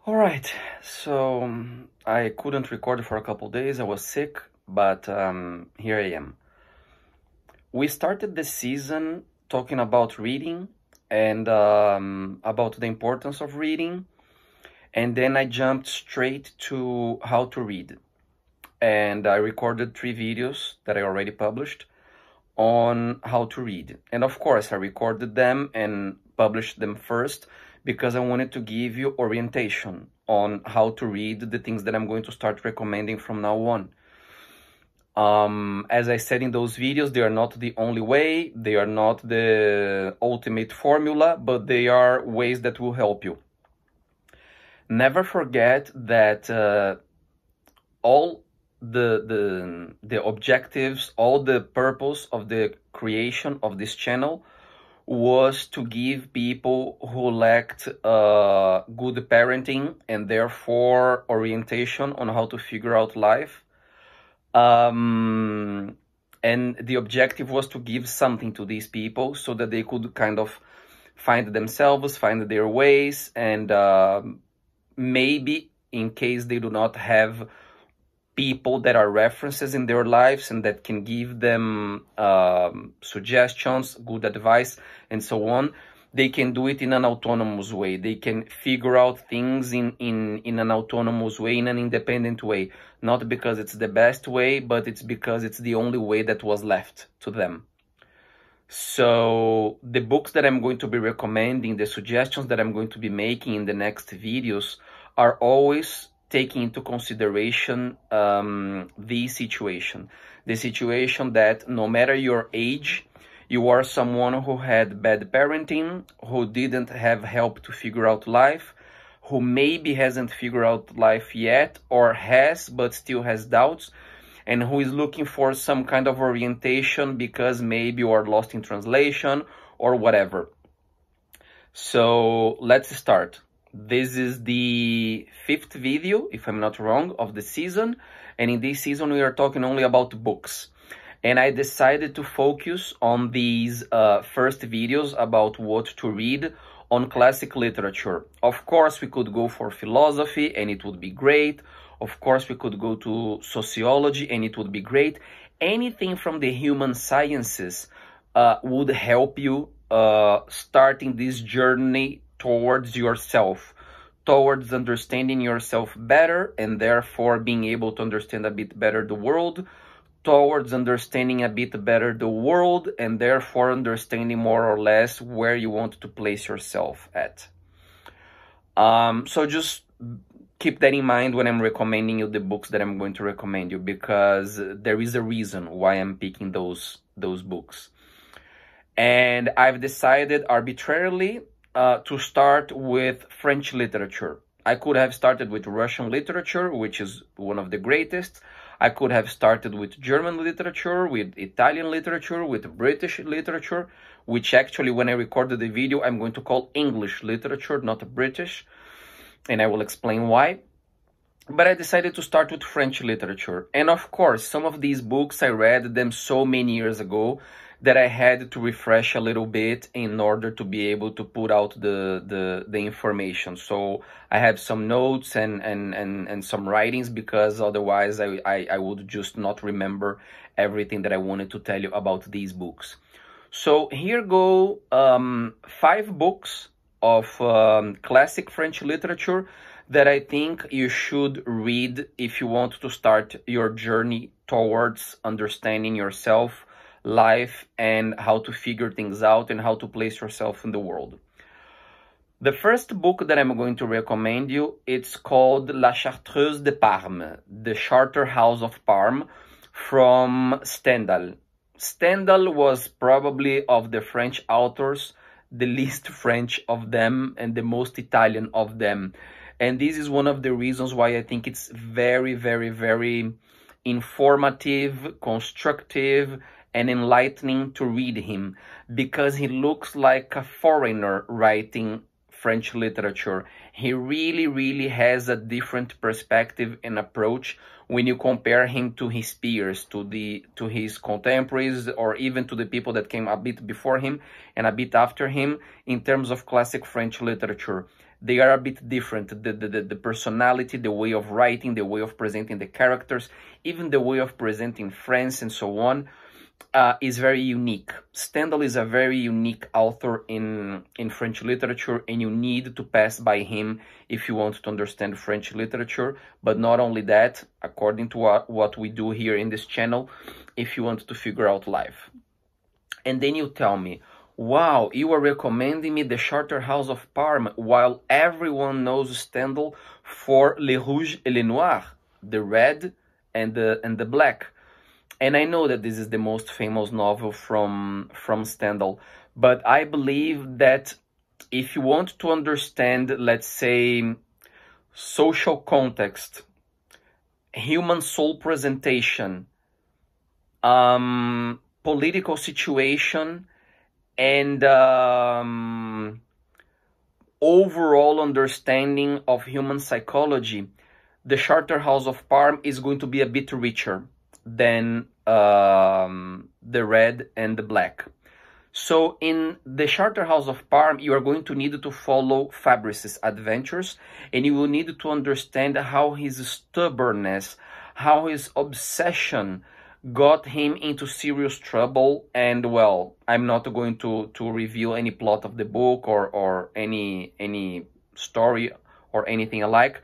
All right, so I couldn't record for a couple days. I was sick, but here I am. We started the season talking about reading and about the importance of reading, and then I jumped straight to how to read. And I recorded 3 videos that I already published on how to read. And of course, I recorded them and published them first because I wanted to give you orientation on how to read the things that I'm going to start recommending from now on. As I said in those videos, they are not the only way, they are not the ultimate formula, but they are ways that will help you. Never forget that all the objectives, all the purpose of the creation of this channel was to give people who lacked good parenting and therefore orientation on how to figure out life. And the objective was to give something to these people so that they could kind of find themselves, find their ways, and maybe in case they do not have people that are references in their lives and that can give them suggestions, good advice, and so on, they can do it in an autonomous way. They can figure out things in an autonomous way, in an independent way. Not because it's the best way, but it's because it's the only way that was left to them. So the books that I'm going to be recommending, the suggestions that I'm going to be making in the next videos are always taking into consideration the situation that no matter your age, you are someone who had bad parenting, who didn't have help to figure out life, who maybe hasn't figured out life yet, or has but still has doubts, and who is looking for some kind of orientation because maybe you are lost in translation or whatever. So let's start. This is the 5th video, if I'm not wrong, of the season. And in this season, we are talking only about books. And I decided to focus on these first videos about what to read on classic literature. Of course, we could go for philosophy and it would be great. Of course, we could go to sociology and it would be great. Anything from the human sciences would help you starting this journey towards yourself, towards understanding yourself better and therefore being able to understand a bit better the world, towards understanding a bit better the world and therefore understanding more or less where you want to place yourself at. So just keep that in mind when I'm recommending you the books that I'm going to recommend you, because there is a reason why I'm picking those books. And I've decided arbitrarily to start with French literature. I could have started with Russian literature, which is one of the greatest. I could have started with German literature, with Italian literature, with British literature, which actually, when I recorded the video, I'm going to call English literature, not British, and I will explain why. But I decided to start with French literature. And of course, some of these books, I read them so many years ago that I had to refresh a little bit in order to be able to put out the information. So I have some notes and some writings, because otherwise I would just not remember everything that I wanted to tell you about these books. So here go 5 books of classic French literature that I think you should read if you want to start your journey towards understanding yourself, life, and how to figure things out and how to place yourself in the world. The first book that I'm going to recommend you, it's called La Chartreuse de Parme, the Charterhouse of Parme, from Stendhal. Stendhal was probably of the French authors the least French of them and the most Italian of them. And this is one of the reasons why I think it's very, very, very informative, constructive, and enlightening to read him, because he looks like a foreigner writing French literature. He really has a different perspective and approach when you compare him to his peers, to his contemporaries, or even to the people that came a bit before him and a bit after him in terms of classic French literature. They are a bit different. The personality, the way of writing, the way of presenting the characters, even the way of presenting France and so on, is very unique. Stendhal is a very unique author in French literature, and you need to pass by him if you want to understand French literature. But not only that, according to what we do here in this channel, if you want to figure out life. And then you tell me, wow, you are recommending me the Charterhouse of Parma, while everyone knows Stendhal for Le Rouge et le Noir, the red and the black. And I know that this is the most famous novel from Stendhal, but I believe that if you want to understand, let's say, social context, human soul presentation, political situation, and overall understanding of human psychology, the Charterhouse of Parma is going to be a bit richer than the red and the black. So in the Charterhouse of Parma, you are going to need to follow Fabrice's adventures, and you will need to understand how his stubbornness, how his obsession got him into serious trouble. And well, I'm not going to reveal any plot of the book or any story or anything alike,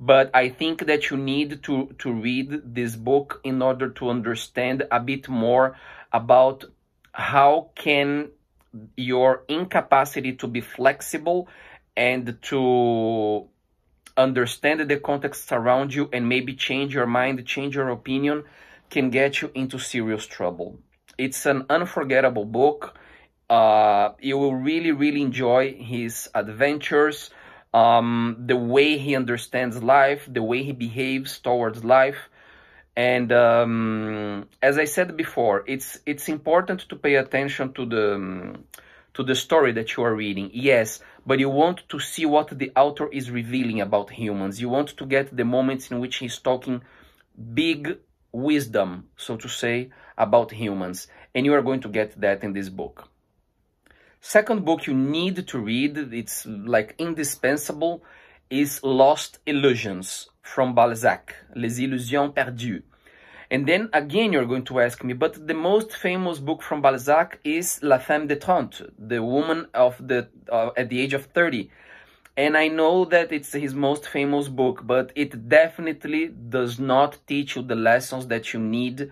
but I think that you need to read this book in order to understand a bit more about how can your incapacity to be flexible and to understand the context around you and maybe change your mind, change your opinion, can get you into serious trouble. It's an unforgettable book. You will really enjoy his adventures, the way he understands life, the way he behaves towards life. And as I said before, it's important to pay attention to the story that you are reading, yes, but you want to see what the author is revealing about humans. You want to get the moments in which he's talking big wisdom, so to say, about humans, and you are going to get that in this book. Second book you need to read, it's like indispensable, is Lost Illusions from Balzac, Les Illusions Perdues. And then again you're going to ask me, but the most famous book from Balzac is La Femme de 30, the woman of at the age of 30. And I know that it's his most famous book, but it definitely does not teach you the lessons that you need,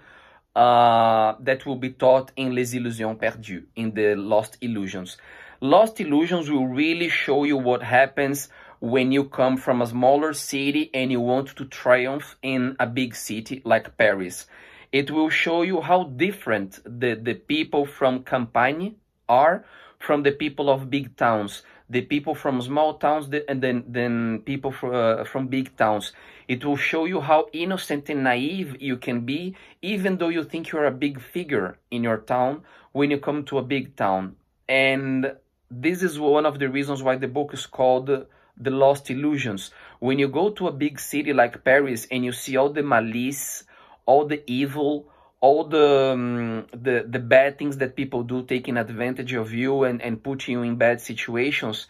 that will be taught in Les Illusions Perdues, in the Lost Illusions. Lost Illusions will really show you what happens when you come from a smaller city and you want to triumph in a big city like Paris. It will show you how different the people from Campagne are from the people of big towns, the people from small towns, and then people from big towns. It will show you how innocent and naive you can be, even though you think you're a big figure in your town when you come to a big town. And this is one of the reasons why the book is called The Lost Illusions. When you go to a big city like Paris and you see all the malice, all the evil, all the bad things that people do, taking advantage of you and putting you in bad situations,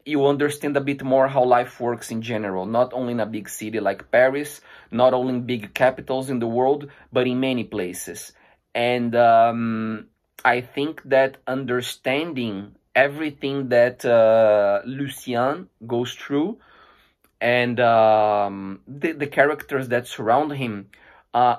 you understand a bit more how life works in general, not only in a big city like Paris, not only in big capitals in the world, but in many places. And I think that understanding everything that Lucien goes through and the characters that surround him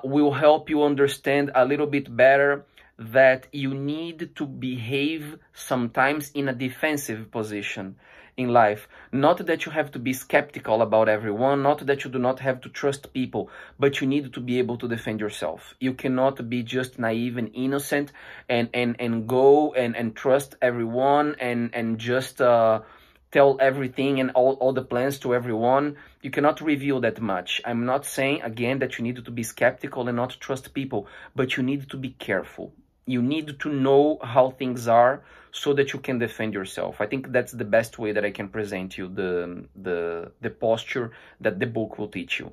will help you understand a little bit better that you need to behave sometimes in a defensive position in life. Not that you have to be skeptical about everyone, not that you do not have to trust people, but you need to be able to defend yourself. You cannot be just naive and innocent and go and trust everyone and just tell everything and all the plans to everyone. You cannot reveal that much. I'm not saying, again, that you need to be skeptical and not trust people, but you need to be careful. You need to know how things are so that you can defend yourself. I think that's the best way that I can present you the posture that the book will teach you.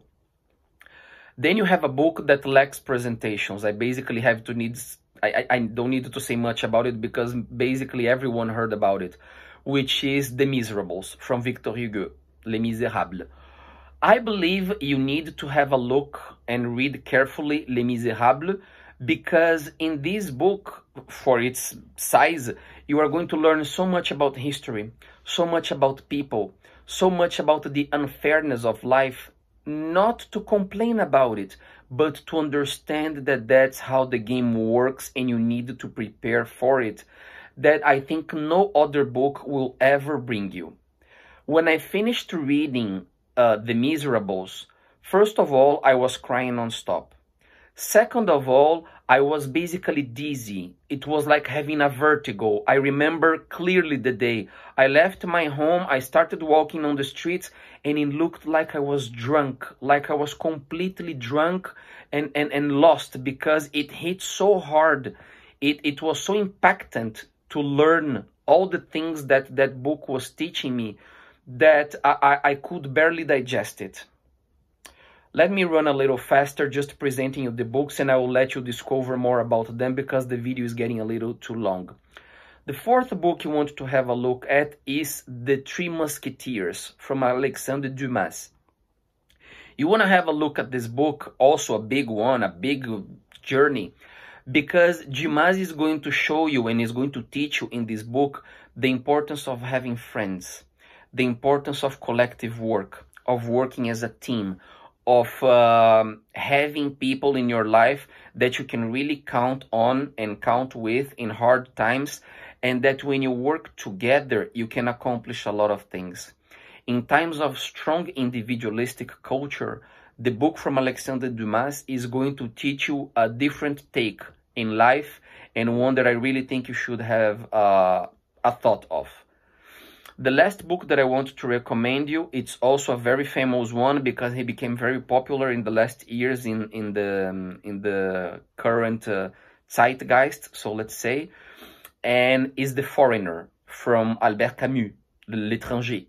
Then you have a book that lacks presentations. I basically have to need, I don't need to say much about it because basically everyone heard about it, which is The Miserables from Victor Hugo, Les Misérables. I believe you need to have a look and read carefully Les Misérables, because in this book, for its size, you are going to learn so much about history, so much about people, so much about the unfairness of life, not to complain about it, but to understand that that's how the game works and you need to prepare for it, that I think no other book will ever bring you. When I finished reading The Miserables, first of all, I was crying non-stop. Second of all, I was basically dizzy. It was like having a vertigo. I remember clearly the day. I left my home, I started walking on the streets, and it looked like I was drunk, like I was completely drunk and lost, because it hit so hard. It was so impactant to learn all the things that that book was teaching me that I could barely digest it. Let me run a little faster, just presenting you the books, and I will let you discover more about them because the video is getting a little too long. The fourth book you want to have a look at is The Three Musketeers from Alexandre Dumas. You want to have a look at this book, also a big one, a big journey, because Dumas is going to show you and is going to teach you in this book the importance of having friends, the importance of collective work, of working as a team, of having people in your life that you can really count on and count with in hard times, and that when you work together, you can accomplish a lot of things. In times of strong individualistic culture, the book from Alexandre Dumas is going to teach you a different take in life, and one that I really think you should have a thought of. The last book that I want to recommend you, it's also a very famous one because he became very popular in the last years in the current zeitgeist, so let's say, and is The Foreigner from Albert Camus, L'étranger.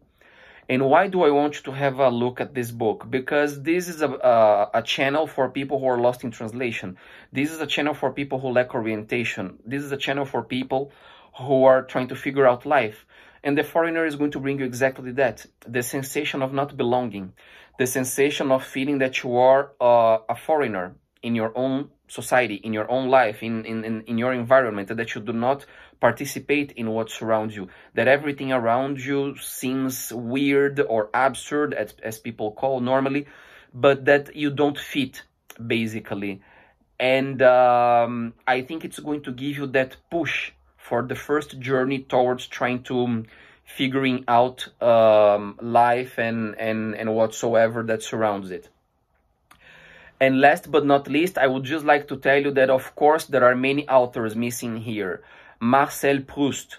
And why do I want you to have a look at this book? Because this is a channel for people who are lost in translation. This is a channel for people who lack orientation. This is a channel for people who are trying to figure out life. And The Foreigner is going to bring you exactly that. The sensation of not belonging. The sensation of feeling that you are a foreigner in your own society, in your own life, in your environment, that you do not participate in what surrounds you. That everything around you seems weird or absurd, as people call normally, but that you don't fit, basically. And I think it's going to give you that push for the first journey towards trying to figuring out life and whatsoever that surrounds it. And last but not least, I would just like to tell you that, of course, there are many authors missing here. Marcel Proust,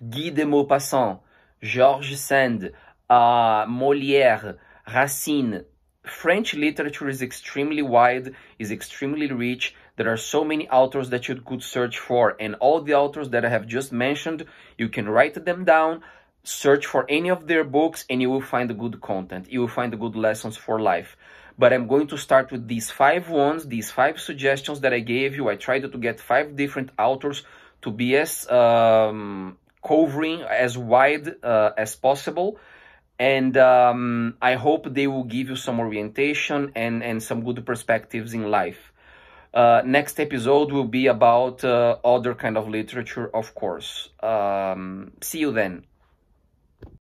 Guy de Maupassant, Georges Sand, Molière, Racine. French literature is extremely wide, is extremely rich. There are so many authors that you could search for, and all the authors that I have just mentioned, you can write them down, search for any of their books, and you will find good content. You will find good lessons for life. But I'm going to start with these 5 ones, these 5 suggestions that I gave you. I tried to get 5 different authors to be as covering as wide as possible. And I hope they will give you some orientation and some good perspectives in life. Next episode will be about other kind of literature, of course. See you then.